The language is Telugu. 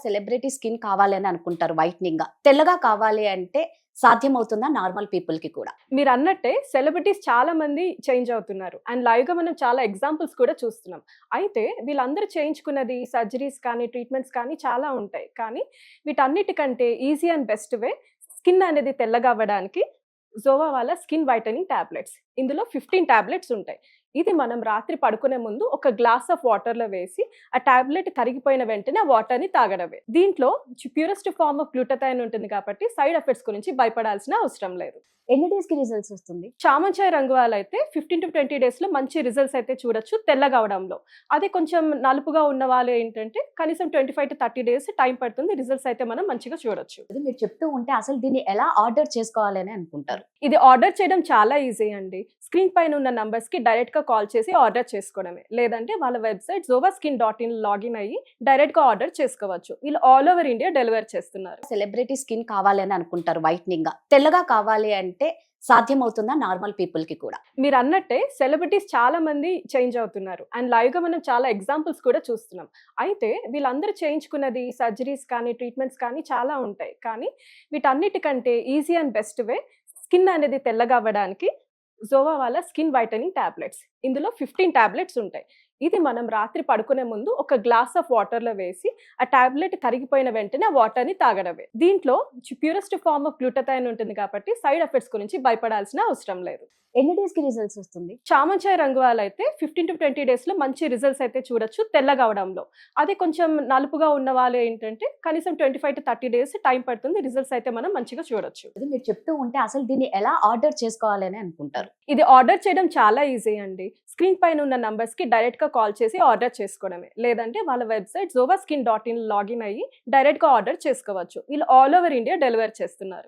సెలబ్రిటీ స్కిన్ కావాలి అని అనుకుంటారు వైట్నింగ్ గా. తెల్లగా కావాలి అంటే సాధ్యమవుతుందా నార్మల్ పీపుల్ కి కూడా? మీరు అన్నట్టే సెలబ్రిటీస్ చాలా మంది చేంజ్ అవుతున్నారు అండ్ లైవ్ గా మనం చాలా ఎగ్జాంపుల్స్ కూడా చూస్తున్నాం. అయితే వీళ్ళందరూ చేయించుకున్నది సర్జరీస్ కానీ ట్రీట్మెంట్స్ కానీ చాలా ఉంటాయి. కానీ వీటన్నిటికంటే easy and best way skin అనేది తెల్లగా అవ్వడానికి జోవా వాళ్ళ స్కిన్ వైటనింగ్ టాబ్లెట్స్. ఇందులో 15 టాబ్లెట్స్ ఉంటాయి. ఇది మనం రాత్రి పడుకునే ముందు ఒక గ్లాస్ ఆఫ్ వాటర్ లో వేసి ఆ టాబ్లెట్ కరిగిపోయిన వెంటనే ఆ వాటర్ ని తాగడమే. దీంట్లో ప్యూరెస్ట్ ఫార్మ్ ఆఫ్ గ్లూటథైన్ ఉంటుంది కాబట్టి సైడ్ ఎఫెక్ట్స్ గురించి భయపడాల్సిన అవసరం లేదు. ఎన్ని డేస్ కి రిజల్ట్స్ వస్తుంది? చామంచాయ్ రంగు వాళ్ళైతే 15 to 20 డేస్ లో మంచి రిజల్ట్స్ అయితే చూడొచ్చు తెల్లగా అవడంలో. అదే కొంచెం నలుపుగా ఉన్న వాళ్ళు ఏంటంటే కనీసం 25 to 30 డేస్ టైం పడుతుంది. రిజల్ట్స్ అయితే మనం మంచిగా చూడొచ్చు. ఇది మీరు చెప్తూ ఉంటే అసలు దీన్ని ఎలా ఆర్డర్ చేసుకోవాలి అని అనుకుంటారు? ఇది ఆర్డర్ చేయడం చాలా ఈజీ అండి. స్క్రీన్ పైన ఉన్న నంబర్స్ కి డైరెక్ట్ గా కాల్ చేసి ఆర్డర్ చేసుకోవడమే. లేదంటే వాళ్ళ వెబ్సైట్ zovaskin.in లాగిన్ అయ్యి డైరెక్ట్ గా ఆర్డర్ చేసుకోవచ్చు. వీళ్ళు ఆల్ ఓవర్ ఇండియా డెలివర్ చేస్తున్నారు. సెలబ్రిటీ స్కిన్ కావాలి అని అనుకుంటారు వైట్నింగ్ గా. తెల్లగా కావాలి అంటే సాధ్యమవుతుందా నార్మల్ పీపుల్ కి కూడా? మీరు అన్నట్టే సెలబ్రిటీస్ చాలా మంది చేంజ్ అవుతున్నారు అండ్ లైవ్ గా మనం చాలా ఎగ్జాంపుల్స్ కూడా చూస్తున్నాం. అయితే వీళ్ళందరూ చేయించుకున్నది సర్జరీస్ కానీ ట్రీట్మెంట్స్ కానీ చాలా ఉంటాయి. కానీ వీటన్నిటికంటే easy and best way skin అనేది తెల్లగా అవ్వడానికి జోవా వాళ్ళ స్కిన్ వైటనింగ్ టాబ్లెట్స్. ఇందులో 15 టాబ్లెట్స్ ఉంటాయి. ఇది మనం రాత్రి పడుకునే ముందు ఒక గ్లాస్ ఆఫ్ వాటర్ లో వేసి ఆ టాబ్లెట్ కరిగిపోయిన వెంటనే ఆ వాటర్ ని తాగడమే. దీంట్లో ప్యూరెస్ట్ ఫార్మ్ ఆఫ్ గ్లూటథైన్ ఉంటుంది కాబట్టి సైడ్ ఎఫెక్ట్స్ గురించి భయపడాల్సిన అవసరం లేదు. ఎన్ని డేస్ కి రిజల్ట్స్ వస్తుంది? చామంచాయ్ రంగు వాళ్ళైతే 15 to 20 డేస్ లో మంచి రిజల్ట్స్ అయితే చూడొచ్చు తెల్లగా అవడంలో. అదే కొంచెం నలుపుగా ఉన్న వాళ్ళు ఏంటంటే కనీసం 25 to 30 డేస్ టైం పడుతుంది. రిజల్ట్స్ అయితే మనం మంచిగా చూడొచ్చు. ఇది మీరు చెప్తూ ఉంటే అసలు దీన్ని ఎలా ఆర్డర్ చేసుకోవాలి అని అనుకుంటారు? ఇది ఆర్డర్ చేయడం చాలా ఈజీ అండి. స్క్రీన్ పైన ఉన్న నంబర్స్ కి డైరెక్ట్ గా కాల్ చేసి ఆర్డర్ చేసుకోవడమే. లేదంటే వాళ్ళ వెబ్సైట్ zovaskin.in లాగిన్ అయ్యి డైరెక్ట్ గా ఆర్డర్ చేసుకోవచ్చు. వీళ్ళు ఆల్ ఓవర్ ఇండియా డెలివర్ చేస్తున్నారు.